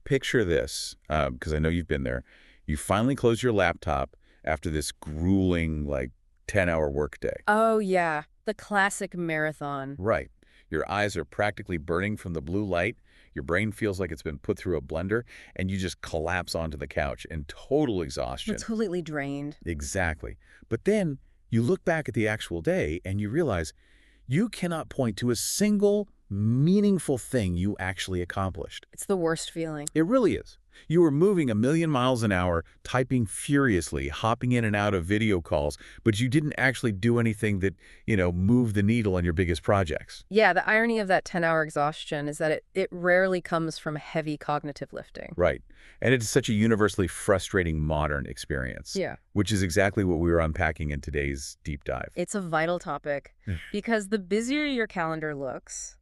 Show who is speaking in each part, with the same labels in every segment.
Speaker 1: picture this, because I know you've been there. You finally close your laptop after this grueling, like, 10-hour workday.
Speaker 2: Oh, yeah. The classic marathon.
Speaker 1: Right. Your eyes are practically burning from the blue light. Your brain feels like it's been put through a blender, and you just collapse onto the couch in total exhaustion.
Speaker 2: Completely drained.
Speaker 1: Exactly. But then you look back at the actual day, and you realize you cannot point to a single meaningful thing you actually accomplished.
Speaker 2: It's the worst feeling.
Speaker 1: It really is. You were moving a million miles an hour, typing furiously, hopping in and out of video calls, but you didn't actually do anything that, moved the needle on your biggest projects.
Speaker 2: Yeah, the irony of that 10-hour exhaustion is that it rarely comes from heavy cognitive lifting.
Speaker 1: Right. And it's such a universally frustrating modern experience.
Speaker 2: Yeah.
Speaker 1: Which is exactly what we were unpacking in today's deep dive.
Speaker 2: It's a vital topic because the busier your calendar looks,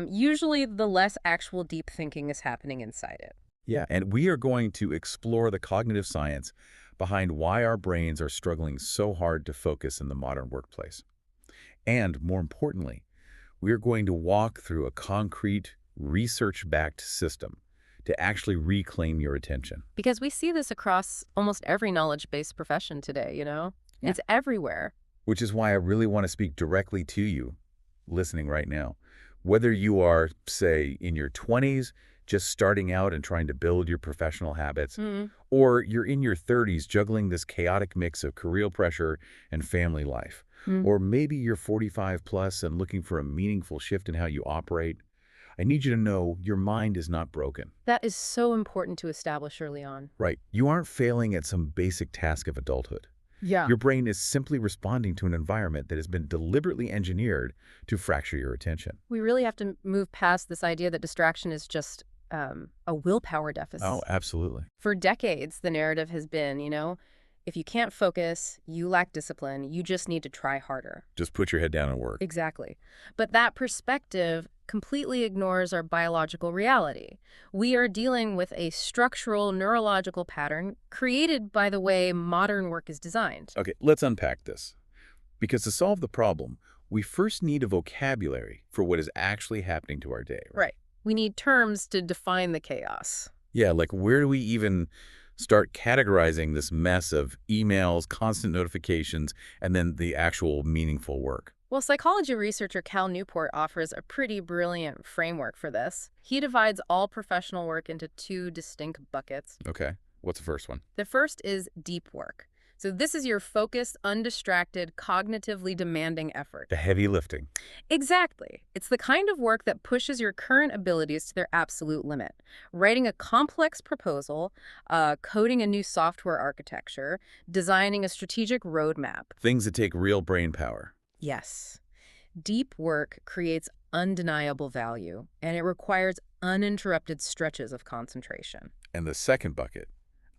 Speaker 2: usually the less actual deep thinking is happening inside it.
Speaker 1: Yeah, and we are going to explore the cognitive science behind why our brains are struggling so hard to focus in the modern workplace. And more importantly, we are going to walk through a concrete, research-backed system to actually reclaim your attention.
Speaker 2: Because we see this across almost every knowledge-based profession today, Yeah. It's everywhere.
Speaker 1: Which is why I really want to speak directly to you, listening right now. Whether you are, say, in your 20s, just starting out and trying to build your professional habits, or you're in your 30s juggling this chaotic mix of career pressure and family life, or maybe you're 45 plus and looking for a meaningful shift in how you operate, I need you to know your mind is not broken.
Speaker 2: That is so important to establish early on.
Speaker 1: Right. You aren't failing at some basic task of adulthood.
Speaker 2: Yeah.
Speaker 1: Your brain is simply responding to an environment that has been deliberately engineered to fracture your attention.
Speaker 2: We really have to move past this idea that distraction is just a willpower deficit.
Speaker 1: Oh, absolutely.
Speaker 2: For decades, the narrative has been, if you can't focus, you lack discipline, you just need to try harder.
Speaker 1: Just put your head down and work.
Speaker 2: Exactly. But that perspective completely ignores our biological reality. We are dealing with a structural neurological pattern created by the way modern work is designed.
Speaker 1: Okay, let's unpack this. Because to solve the problem, we first need a vocabulary for what is actually happening to our day.
Speaker 2: Right. We need terms to define the chaos.
Speaker 1: Yeah, like where do we even start categorizing this mess of emails, constant notifications, and then the actual meaningful work?
Speaker 2: Well, psychology researcher Cal Newport offers a pretty brilliant framework for this. He divides all professional work into two distinct buckets.
Speaker 1: Okay, what's the first one?
Speaker 2: The first is deep work. So this is your focused, undistracted, cognitively demanding effort.
Speaker 1: The heavy lifting.
Speaker 2: Exactly. It's the kind of work that pushes your current abilities to their absolute limit. Writing a complex proposal, coding a new software architecture, designing a strategic roadmap.
Speaker 1: Things that take real brain power.
Speaker 2: Yes. Deep work creates undeniable value, and it requires uninterrupted stretches of concentration.
Speaker 1: And the second bucket,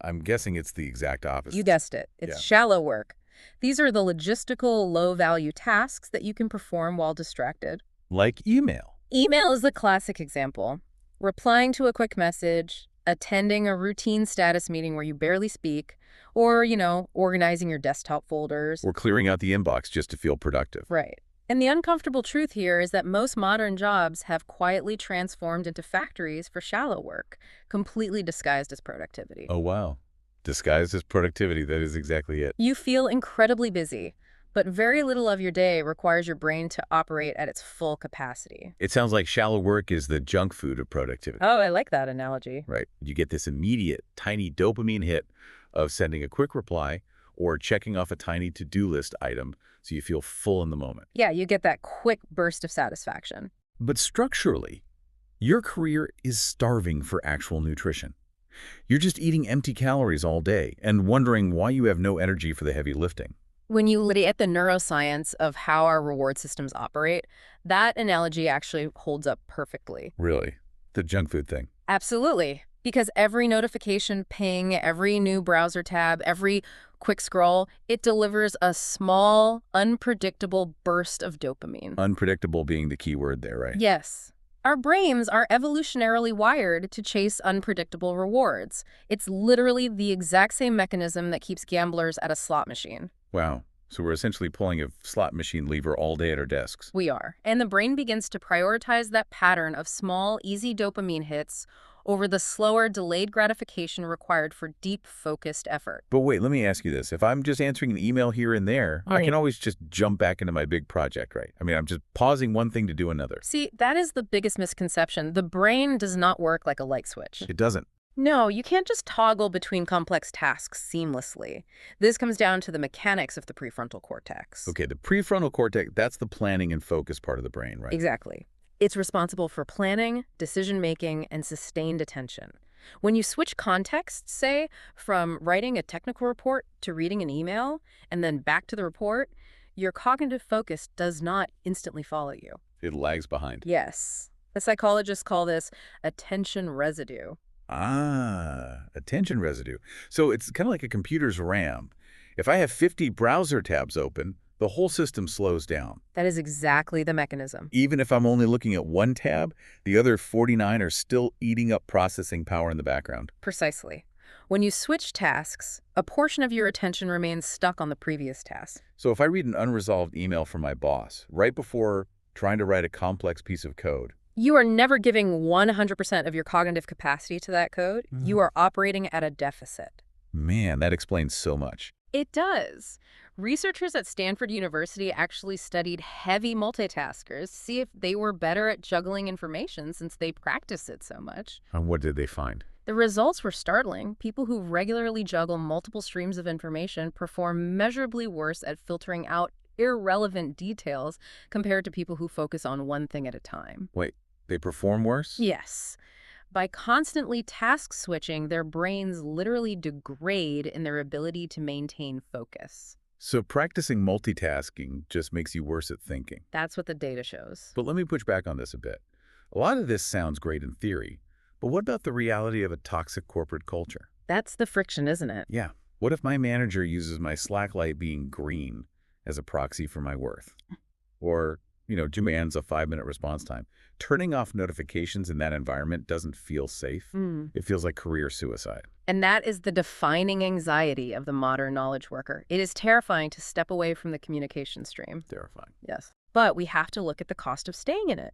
Speaker 1: I'm guessing it's the exact opposite.
Speaker 2: You guessed it. It's shallow work. These are the logistical, low-value tasks that you can perform while distracted.
Speaker 1: Like email.
Speaker 2: Email is the classic example. Replying to a quick message, attending a routine status meeting where you barely speak, or, organizing your desktop folders.
Speaker 1: Or clearing out the inbox just to feel productive.
Speaker 2: Right. And the uncomfortable truth here is that most modern jobs have quietly transformed into factories for shallow work, completely disguised as productivity.
Speaker 1: Oh, wow. Disguised as productivity, that is exactly it.
Speaker 2: You feel incredibly busy, but very little of your day requires your brain to operate at its full capacity.
Speaker 1: It sounds like shallow work is the junk food of productivity.
Speaker 2: Oh, I like that analogy.
Speaker 1: Right. You get this immediate, tiny dopamine hit of sending a quick reply or checking off a tiny to-do list item so you feel full in the moment.
Speaker 2: Yeah, you get that quick burst of satisfaction.
Speaker 1: But structurally, your career is starving for actual nutrition. You're just eating empty calories all day and wondering why you have no energy for the heavy lifting.
Speaker 2: When you look at the neuroscience of how our reward systems operate, that analogy actually holds up perfectly.
Speaker 1: Really? The junk food thing?
Speaker 2: Absolutely. Because every notification ping, every new browser tab, every quick scroll, it delivers a small, unpredictable burst of dopamine.
Speaker 1: Unpredictable being the key word there, right?
Speaker 2: Yes. Our brains are evolutionarily wired to chase unpredictable rewards. It's literally the exact same mechanism that keeps gamblers at a slot machine.
Speaker 1: Wow. So we're essentially pulling a slot machine lever all day at our desks.
Speaker 2: We are. And the brain begins to prioritize that pattern of small, easy dopamine hits over the slower, delayed gratification required for deep, focused effort.
Speaker 1: But wait, let me ask you this. If I'm just answering an email here and there, I can
Speaker 2: Right.
Speaker 1: always just jump back into my big project, right? I mean, I'm just pausing one thing to do another.
Speaker 2: See, that is the biggest misconception. The brain does not work like a light switch.
Speaker 1: It doesn't.
Speaker 2: No, you can't just toggle between complex tasks seamlessly. This comes down to the mechanics of the prefrontal cortex.
Speaker 1: Okay, the prefrontal cortex, that's the planning and focus part of the brain, right?
Speaker 2: Exactly. It's responsible for planning, decision-making, and sustained attention. When you switch contexts, say, from writing a technical report to reading an email, and then back to the report, your cognitive focus does not instantly follow you.
Speaker 1: It lags behind.
Speaker 2: Yes. The psychologists call this attention residue.
Speaker 1: Ah, attention residue. So it's kind of like a computer's RAM. If I have 50 browser tabs open, the whole system slows down.
Speaker 2: That is exactly the mechanism.
Speaker 1: Even if I'm only looking at one tab, the other 49 are still eating up processing power in the background.
Speaker 2: Precisely. When you switch tasks, a portion of your attention remains stuck on the previous task.
Speaker 1: So if I read an unresolved email from my boss right before trying to write a complex piece of code,
Speaker 2: You are never giving 100% of your cognitive capacity to that code. You are operating at a deficit.
Speaker 1: man, that explains so much.
Speaker 2: It does. Researchers at Stanford University actually studied heavy multitaskers to see if they were better at juggling information since they practiced it so much.
Speaker 1: And what did they find?
Speaker 2: The results were startling. People who regularly juggle multiple streams of information perform measurably worse at filtering out irrelevant details compared to people who focus on one thing at a time.
Speaker 1: Wait, they perform worse?
Speaker 2: Yes. By constantly task switching, their brains literally degrade in their ability to maintain focus.
Speaker 1: So practicing multitasking just makes you worse at thinking.
Speaker 2: That's what the data shows.
Speaker 1: But let me push back on this a bit. A lot of this sounds great in theory, but what about the reality of a toxic corporate culture?
Speaker 2: That's the friction, isn't it?
Speaker 1: Yeah. What if my manager uses my Slack light being green as a proxy for my worth? Or, demands a 5-minute response time. Turning off notifications in that environment doesn't feel safe. It feels like career suicide.
Speaker 2: And that is the defining anxiety of the modern knowledge worker. It is terrifying to step away from the communication stream.
Speaker 1: Terrifying.
Speaker 2: Yes. But we have to look at the cost of staying in it.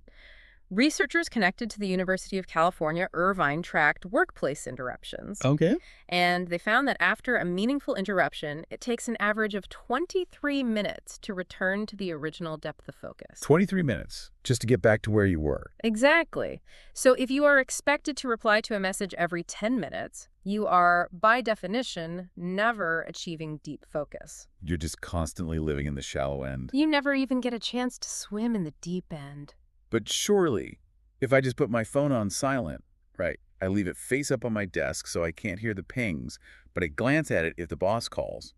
Speaker 2: Researchers connected to the University of California, Irvine tracked workplace interruptions.
Speaker 1: Okay.
Speaker 2: And they found that after a meaningful interruption, it takes an average of 23 minutes to return to the original depth of focus.
Speaker 1: 23 minutes just to get back to where you were.
Speaker 2: Exactly. So if you are expected to reply to a message every 10 minutes, you are, by definition, never achieving deep focus.
Speaker 1: You're just constantly living in the shallow end.
Speaker 2: You never even get a chance to swim in the deep end.
Speaker 1: But surely, if I just put my phone on silent, right, I leave it face up on my desk so I can't hear the pings, but I glance at it if the boss calls,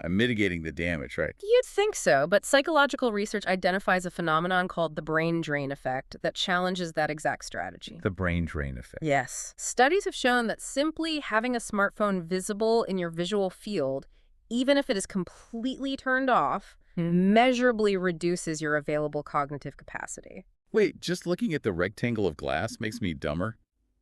Speaker 1: I'm mitigating the damage, right?
Speaker 2: You'd think so, but psychological research identifies a phenomenon called the brain drain effect that challenges that exact strategy.
Speaker 1: The brain drain effect.
Speaker 2: Yes. Studies have shown that simply having a smartphone visible in your visual field, even if it is completely turned off, measurably reduces your available cognitive capacity.
Speaker 1: Wait, just looking at the rectangle of glass makes me dumber?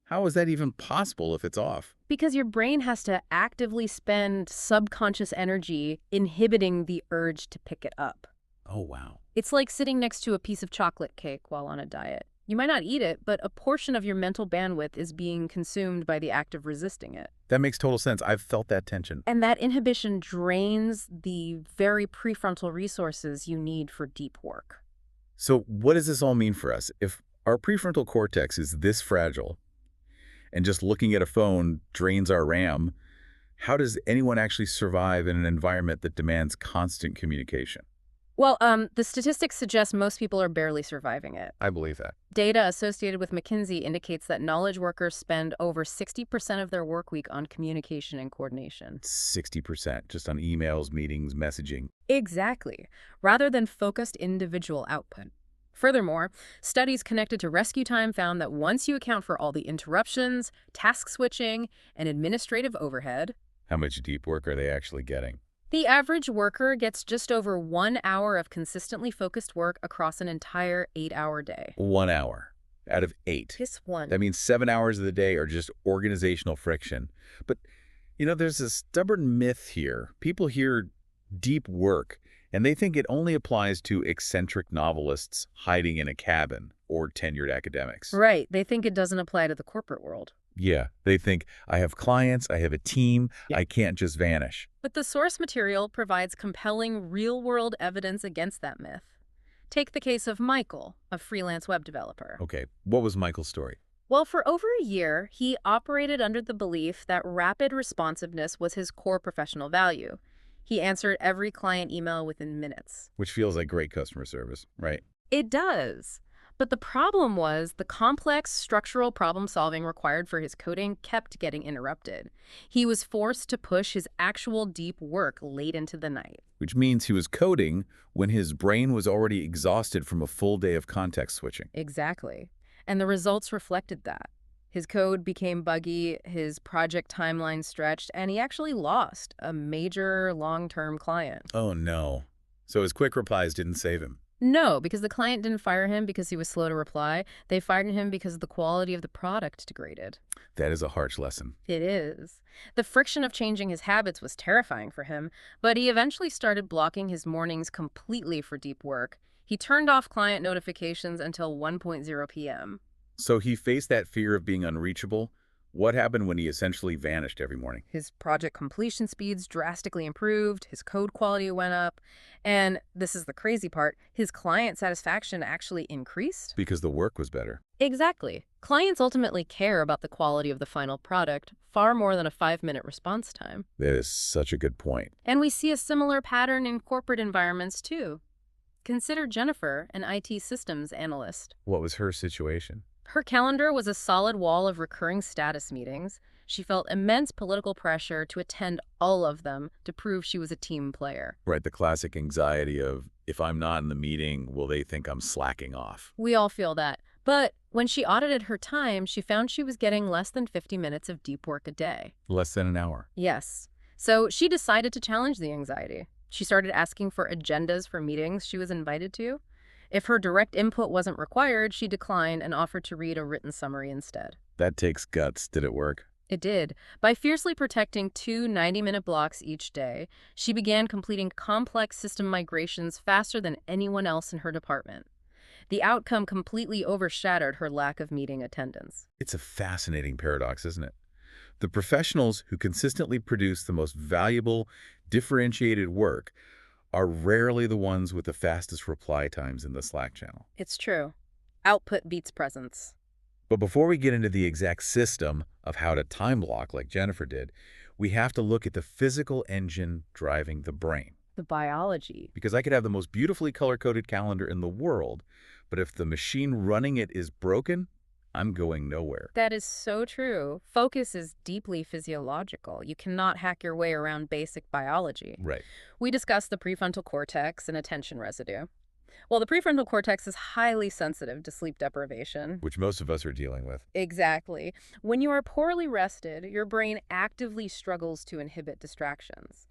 Speaker 1: How is that even possible if it's off?
Speaker 2: Because your brain has to actively spend subconscious energy inhibiting the urge to pick it up.
Speaker 1: Oh, wow.
Speaker 2: It's like sitting next to a piece of chocolate cake while on a diet. You might not eat it, but a portion of your mental bandwidth is being consumed by the act of resisting it.
Speaker 1: That makes total sense. I've felt that tension.
Speaker 2: And that inhibition drains the very prefrontal resources you need for deep work.
Speaker 1: So what does this all mean for us? If our prefrontal cortex is this fragile and just looking at a phone drains our RAM, how does anyone actually survive in an environment that demands constant communication?
Speaker 2: Well, the statistics suggest most people are barely surviving it.
Speaker 1: I believe that.
Speaker 2: Data associated with McKinsey indicates that knowledge workers spend over 60% of their work week on communication and coordination.
Speaker 1: 60% just on emails, meetings, messaging.
Speaker 2: Exactly, rather than focused individual output. Furthermore, studies connected to rescue time found that once you account for all the interruptions, task switching, and administrative overhead,
Speaker 1: How much deep work are they actually getting?
Speaker 2: the average worker gets just over 1 hour of consistently focused work across an entire 8-hour day.
Speaker 1: 1 hour out of 8.
Speaker 2: Just one.
Speaker 1: That means 7 hours of the day are just organizational friction. But, there's a stubborn myth here. People hear deep work And they think it only applies to eccentric novelists hiding in a cabin or tenured academics.
Speaker 2: Right. They think it doesn't apply to the corporate world.
Speaker 1: Yeah, they think, I have clients, I have a team,
Speaker 2: Yeah.
Speaker 1: I can't just vanish.
Speaker 2: But the source material provides compelling real-world evidence against that myth. Take the case of Michael, a freelance web developer.
Speaker 1: Okay, what was Michael's story?
Speaker 2: Well, for over a year, he operated under the belief that rapid responsiveness was his core professional value. He answered every client email within minutes.
Speaker 1: Which feels like great customer service, right?
Speaker 2: It does. But the problem was the complex structural problem-solving required for his coding kept getting interrupted. He was forced to push his actual deep work late into the night.
Speaker 1: Which means he was coding when his brain was already exhausted from a full day of context switching.
Speaker 2: Exactly. And the results reflected that. His code became buggy, his project timeline stretched, and he actually lost a major long-term client.
Speaker 1: Oh no. So his quick replies didn't save him.
Speaker 2: No, because the client didn't fire him because he was slow to reply. They fired him because the quality of the product degraded.
Speaker 1: That is a harsh lesson.
Speaker 2: It is. The friction of changing his habits was terrifying for him, but he eventually started blocking his mornings completely for deep work. He turned off client notifications until 1:0 p.m.
Speaker 1: So he faced that fear of being unreachable. What happened when he essentially vanished every morning?
Speaker 2: His project completion speeds drastically improved, his code quality went up, and this is the crazy part, his client satisfaction actually increased.
Speaker 1: Because the work was better.
Speaker 2: Exactly. Clients ultimately care about the quality of the final product far more than a 5-minute response time.
Speaker 1: That is such a good point.
Speaker 2: And we see a similar pattern in corporate environments too. Consider Jennifer, an IT systems analyst.
Speaker 1: What was her situation?
Speaker 2: Her calendar was a solid wall of recurring status meetings. She felt immense political pressure to attend all of them to prove she was a team player.
Speaker 1: Right, the classic anxiety of, if I'm not in the meeting, will they think I'm slacking off?
Speaker 2: We all feel that. But when she audited her time, she found she was getting less than 50 minutes of deep work a day.
Speaker 1: Less than an hour.
Speaker 2: Yes. So she decided to challenge the anxiety. She started asking for agendas for meetings she was invited to. If her direct input wasn't required, she declined and offered to read a written summary instead.
Speaker 1: That takes guts. Did it work?
Speaker 2: It did. By fiercely protecting 2 90-minute blocks each day, she began completing complex system migrations faster than anyone else in her department. The outcome completely overshadowed her lack of meeting attendance.
Speaker 1: It's a fascinating paradox, isn't it? The professionals who consistently produce the most valuable, differentiated work are rarely the ones with the fastest reply times in the Slack channel.
Speaker 2: It's true. Output beats presence.
Speaker 1: But before we get into the exact system of how to time block like Jennifer did, we have to look at the physical engine driving the brain.
Speaker 2: The biology.
Speaker 1: Because I could have the most beautifully color-coded calendar in the world, but if the machine running it is broken, I'm going nowhere.
Speaker 2: That is so true. Focus is deeply physiological. You cannot hack your way around basic biology.
Speaker 1: Right.
Speaker 2: We discussed the prefrontal cortex and attention residue. Well, the prefrontal cortex is highly sensitive to sleep deprivation.
Speaker 1: Which most of us are dealing with.
Speaker 2: Exactly. When you are poorly rested, your brain actively struggles to inhibit distractions.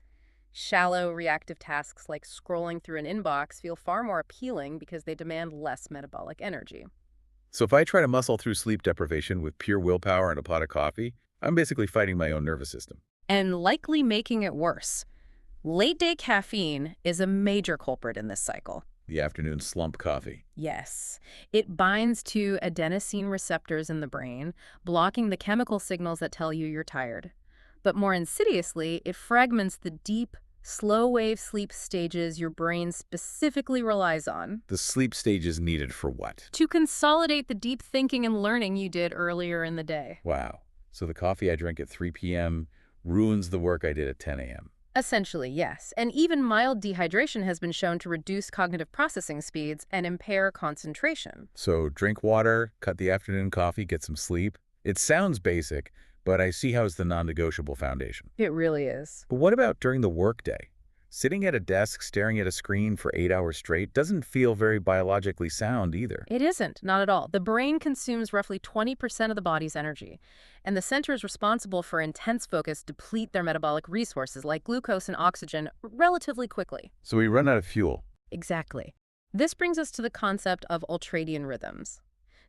Speaker 2: Shallow, reactive tasks like scrolling through an inbox feel far more appealing because they demand less metabolic energy.
Speaker 1: So if I try to muscle through sleep deprivation with pure willpower and a pot of coffee, I'm basically fighting my own nervous system.
Speaker 2: And likely making it worse. Late-day caffeine is a major culprit in this cycle.
Speaker 1: The afternoon slump coffee.
Speaker 2: Yes. It binds to adenosine receptors in the brain, blocking the chemical signals that tell you you're tired. But more insidiously, it fragments the deep, slow-wave sleep stages your brain specifically relies on.
Speaker 1: The sleep stage is needed for what?
Speaker 2: To consolidate the deep thinking and learning you did earlier in the day.
Speaker 1: Wow. So the coffee I drank at 3 p.m. ruins the work I did at 10 a.m.
Speaker 2: Essentially, yes. And even mild dehydration has been shown to reduce cognitive processing speeds and impair concentration.
Speaker 1: So drink water, cut the afternoon coffee, get some sleep. It sounds basic, but I see how it's the non-negotiable foundation.
Speaker 2: It really is.
Speaker 1: But what about during the workday? Sitting at a desk staring at a screen for 8 hours straight doesn't feel very biologically sound either.
Speaker 2: It isn't, not at all. The brain consumes roughly 20% of the body's energy, and the centers responsible for intense focus deplete their metabolic resources like glucose and oxygen relatively quickly.
Speaker 1: So we run out of fuel.
Speaker 2: Exactly. This brings us to the concept of ultradian rhythms.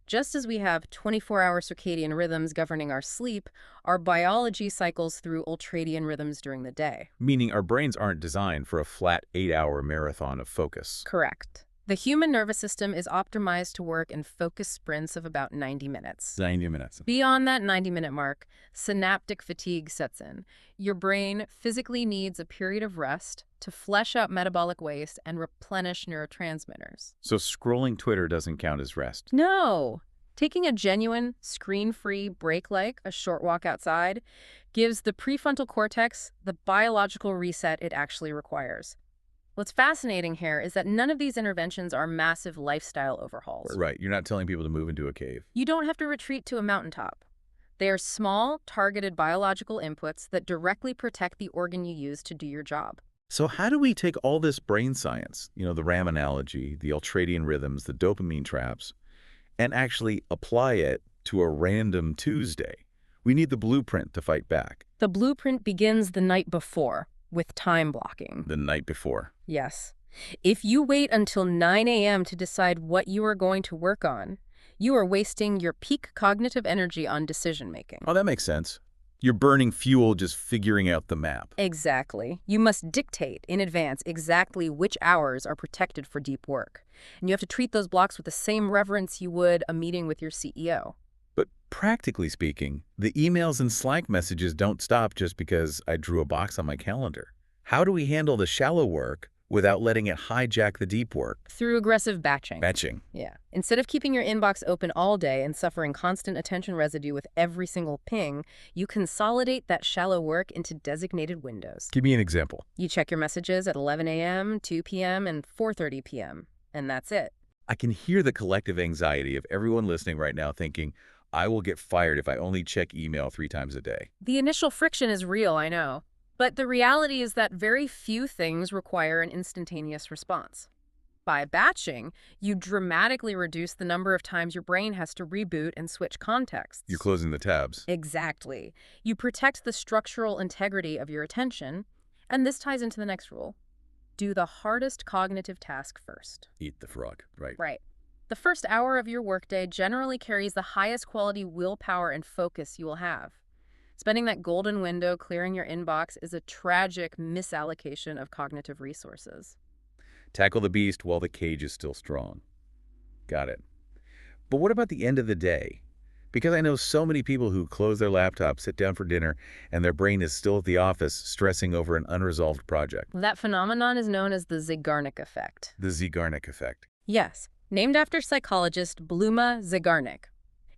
Speaker 2: Just as we have 24-hour circadian rhythms governing our sleep, our biology cycles through ultradian rhythms during the day.
Speaker 1: Meaning our brains aren't designed for a flat 8-hour marathon of focus.
Speaker 2: Correct. The human nervous system is optimized to work in focused sprints of about 90 minutes.
Speaker 1: 90 minutes.
Speaker 2: Beyond that 90-minute mark, synaptic fatigue sets in. Your brain physically needs a period of rest to flush out metabolic waste and replenish neurotransmitters.
Speaker 1: So scrolling Twitter doesn't count as rest.
Speaker 2: No! Taking a genuine, screen-free break like a short walk outside gives the prefrontal cortex the biological reset it actually requires. What's fascinating here is that none of these interventions are massive lifestyle overhauls.
Speaker 1: Right. You're not telling people to move into a cave.
Speaker 2: You don't have to retreat to a mountaintop. They are small, targeted biological inputs that directly protect the organ you use to do your job.
Speaker 1: So how do we take all this brain science, the RAM analogy, the ultradian rhythms, the dopamine traps, and actually apply it to a random Tuesday? We need the blueprint to fight back.
Speaker 2: The blueprint begins the night before, with time blocking.
Speaker 1: The night before.
Speaker 2: Yes. If you wait until 9 a.m. to decide what you are going to work on, you are wasting your peak cognitive energy on decision-making.
Speaker 1: Oh, that makes sense. You're burning fuel just figuring out the map.
Speaker 2: Exactly. You must dictate in advance exactly which hours are protected for deep work. And you have to treat those blocks with the same reverence you would a meeting with your CEO.
Speaker 1: But practically speaking, the emails and Slack messages don't stop just because I drew a box on my calendar. How do we handle the shallow work without letting it hijack the deep work?
Speaker 2: Through aggressive batching.
Speaker 1: Batching.
Speaker 2: Yeah. Instead of keeping your inbox open all day and suffering constant attention residue with every single ping, you consolidate that shallow work into designated windows.
Speaker 1: Give me an example.
Speaker 2: You check your messages at 11 a.m., 2 p.m., and 4:30 p.m., and that's it.
Speaker 1: I can hear the collective anxiety of everyone listening right now thinking, I will get fired if I only check email 3 times a day.
Speaker 2: The initial friction is real, I know. But the reality is that very few things require an instantaneous response. By batching, you dramatically reduce the number of times your brain has to reboot and switch contexts.
Speaker 1: You're closing the tabs.
Speaker 2: Exactly. You protect the structural integrity of your attention, and this ties into the next rule. Do the hardest cognitive task first.
Speaker 1: Eat the frog, right?
Speaker 2: Right. The first hour of your workday generally carries the highest quality willpower and focus you will have. Spending that golden window clearing your inbox is a tragic misallocation of cognitive resources.
Speaker 1: Tackle the beast while the cage is still strong. Got it. But what about the end of the day? Because I know so many people who close their laptop, sit down for dinner, and their brain is still at the office stressing over an unresolved project.
Speaker 2: That phenomenon is known as the Zeigarnik effect.
Speaker 1: The Zeigarnik effect.
Speaker 2: Yes, named after psychologist Bluma Zeigarnik.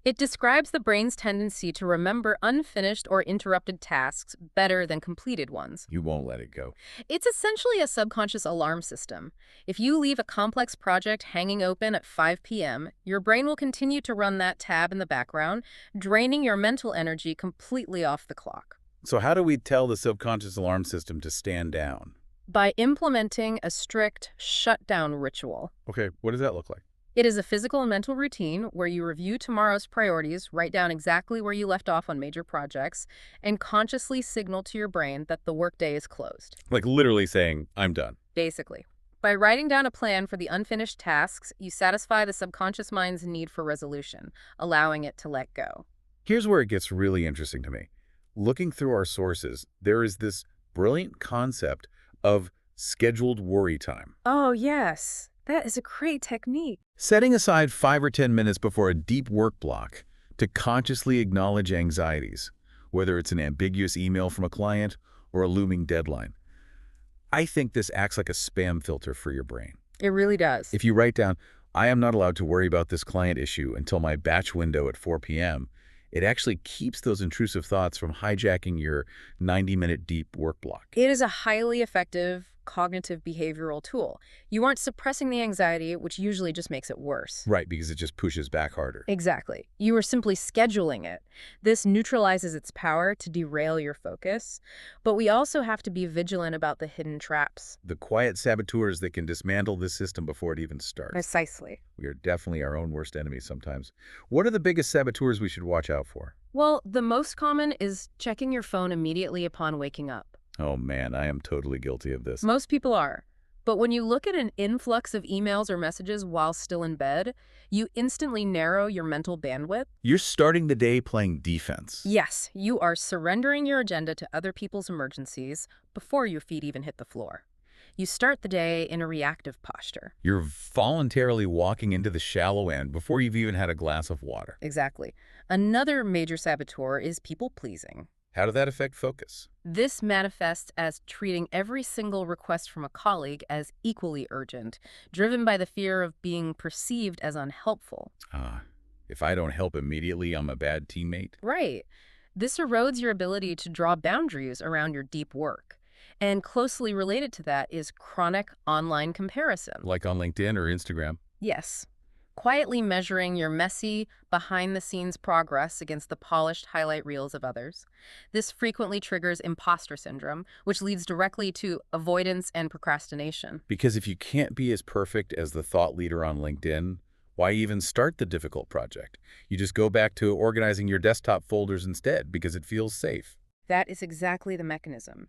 Speaker 2: It describes the brain's tendency to remember unfinished or interrupted tasks better than completed ones.
Speaker 1: You won't let it go.
Speaker 2: It's essentially a subconscious alarm system. If you leave a complex project hanging open at 5 p.m., your brain will continue to run that tab in the background, draining your mental energy completely off the clock.
Speaker 1: So how do we tell the subconscious alarm system to stand down?
Speaker 2: By implementing a strict shutdown ritual.
Speaker 1: Okay, what does that look like?
Speaker 2: It is a physical and mental routine where you review tomorrow's priorities, write down exactly where you left off on major projects, and consciously signal to your brain that the workday is closed.
Speaker 1: Like literally saying, I'm done.
Speaker 2: Basically. By writing down a plan for the unfinished tasks, you satisfy the subconscious mind's need for resolution, allowing it to let go.
Speaker 1: Here's where it gets really interesting to me. Looking through our sources, there is this brilliant concept of scheduled worry time.
Speaker 2: Oh, yes. That is a great technique.
Speaker 1: Setting aside 5 or 10 minutes before a deep work block to consciously acknowledge anxieties, whether it's an ambiguous email from a client or a looming deadline. I think this acts like a spam filter for your brain.
Speaker 2: It really does.
Speaker 1: If you write down, I am not allowed to worry about this client issue until my batch window at 4 p.m., it actually keeps those intrusive thoughts from hijacking your 90-minute deep work block.
Speaker 2: It is a highly effective cognitive behavioral tool. You aren't suppressing the anxiety, which usually just makes it worse.
Speaker 1: Right, because it just pushes back harder.
Speaker 2: Exactly. You are simply scheduling it. This neutralizes its power to derail your focus, but we also have to be vigilant about the hidden traps.
Speaker 1: The quiet saboteurs that can dismantle this system before it even starts.
Speaker 2: Precisely.
Speaker 1: We are definitely our own worst enemies sometimes. What are the biggest saboteurs we should watch out for?
Speaker 2: Well, the most common is checking your phone immediately upon waking up.
Speaker 1: Oh man, I am totally guilty of this.
Speaker 2: Most people are. But when you look at an influx of emails or messages while still in bed, you instantly narrow your mental bandwidth.
Speaker 1: You're starting the day playing defense.
Speaker 2: Yes, you are surrendering your agenda to other people's emergencies before your feet even hit the floor. You start the day in a reactive posture.
Speaker 1: You're voluntarily walking into the shallow end before you've even had a glass of water.
Speaker 2: Exactly. Another major saboteur is people-pleasing.
Speaker 1: How did that affect focus?
Speaker 2: This manifests as treating every single request from a colleague as equally urgent, driven by the fear of being perceived as unhelpful.
Speaker 1: If I don't help immediately, I'm a bad teammate.
Speaker 2: Right. This erodes your ability to draw boundaries around your deep work. And closely related to that is chronic online comparison.
Speaker 1: Like on LinkedIn or Instagram.
Speaker 2: Yes. Quietly measuring your messy, behind-the-scenes progress against the polished highlight reels of others. This frequently triggers imposter syndrome, which leads directly to avoidance and procrastination.
Speaker 1: Because if you can't be as perfect as the thought leader on LinkedIn, why even start the difficult project? You just go back to organizing your desktop folders instead because it feels safe.
Speaker 2: That is exactly the mechanism.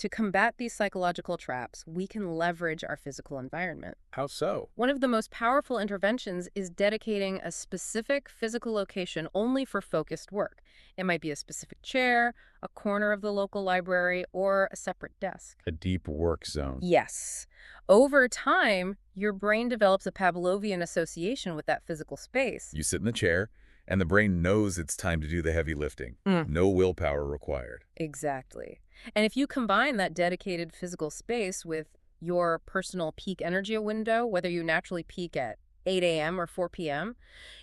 Speaker 2: To combat these psychological traps, we can leverage our physical environment.
Speaker 1: How so?
Speaker 2: One of the most powerful interventions is dedicating a specific physical location only for focused work. It might be a specific chair, a corner of the local library, or a separate desk.
Speaker 1: A deep work zone.
Speaker 2: Yes. Over time, your brain develops a Pavlovian association with that physical space.
Speaker 1: You sit in the chair, and the brain knows it's time to do the heavy lifting. No willpower required.
Speaker 2: Exactly. And if you combine that dedicated physical space with your personal peak energy window, whether you naturally peak at 8 a.m. or 4 p.m.,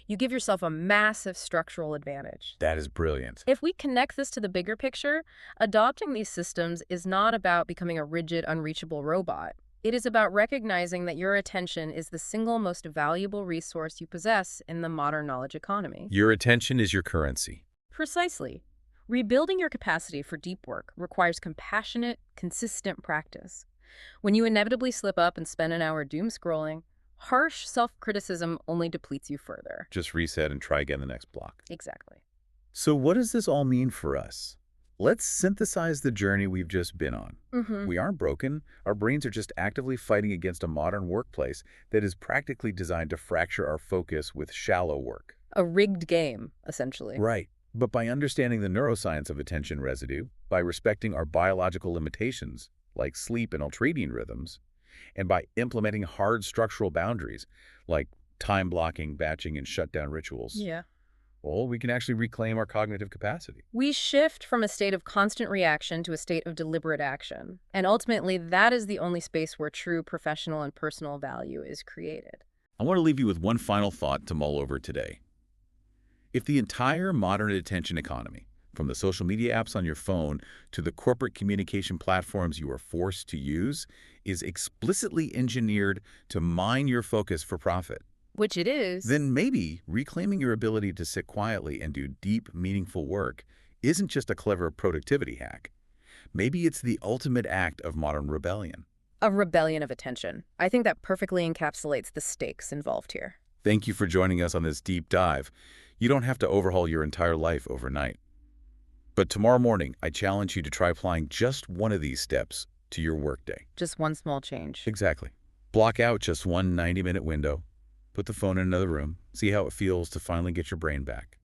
Speaker 2: you give yourself a massive structural advantage.
Speaker 1: That is brilliant.
Speaker 2: If we connect this to the bigger picture, adopting these systems is not about becoming a rigid, unreachable robot. It is about recognizing that your attention is the single most valuable resource you possess in the modern knowledge economy.
Speaker 1: Your attention is your currency.
Speaker 2: Precisely. Rebuilding your capacity for deep work requires compassionate, consistent practice. When you inevitably slip up and spend an hour doom scrolling, harsh self-criticism only depletes you further.
Speaker 1: Just reset and try again the next block.
Speaker 2: Exactly.
Speaker 1: So what does this all mean for us? Let's synthesize the journey we've just been on. We aren't broken. Our brains are just actively fighting against a modern workplace that is practically designed to fracture our focus with shallow work.
Speaker 2: A rigged game, essentially.
Speaker 1: Right. But by understanding the neuroscience of attention residue, by respecting our biological limitations, like sleep and ultradian rhythms, and by implementing hard structural boundaries, like time blocking, batching, and shutdown rituals, well, we can actually reclaim our cognitive capacity.
Speaker 2: We shift from a state of constant reaction to a state of deliberate action. And ultimately, that is the only space where true professional and personal value is created.
Speaker 1: I want to leave you with one final thought to mull over today. If the entire modern attention economy, from the social media apps on your phone to the corporate communication platforms you are forced to use, is explicitly engineered to mine your focus for profit,
Speaker 2: Which it is.
Speaker 1: then maybe reclaiming your ability to sit quietly and do deep, meaningful work isn't just a clever productivity hack. Maybe it's the ultimate act of modern rebellion.
Speaker 2: A rebellion of attention. I think that perfectly encapsulates the stakes involved here.
Speaker 1: Thank you for joining us on this deep dive. You don't have to overhaul your entire life overnight. But tomorrow morning, I challenge you to try applying just one of these steps to your workday.
Speaker 2: Just one small change.
Speaker 1: Exactly. Block out just one 90-minute window. Put the phone in another room. See how it feels to finally get your brain back.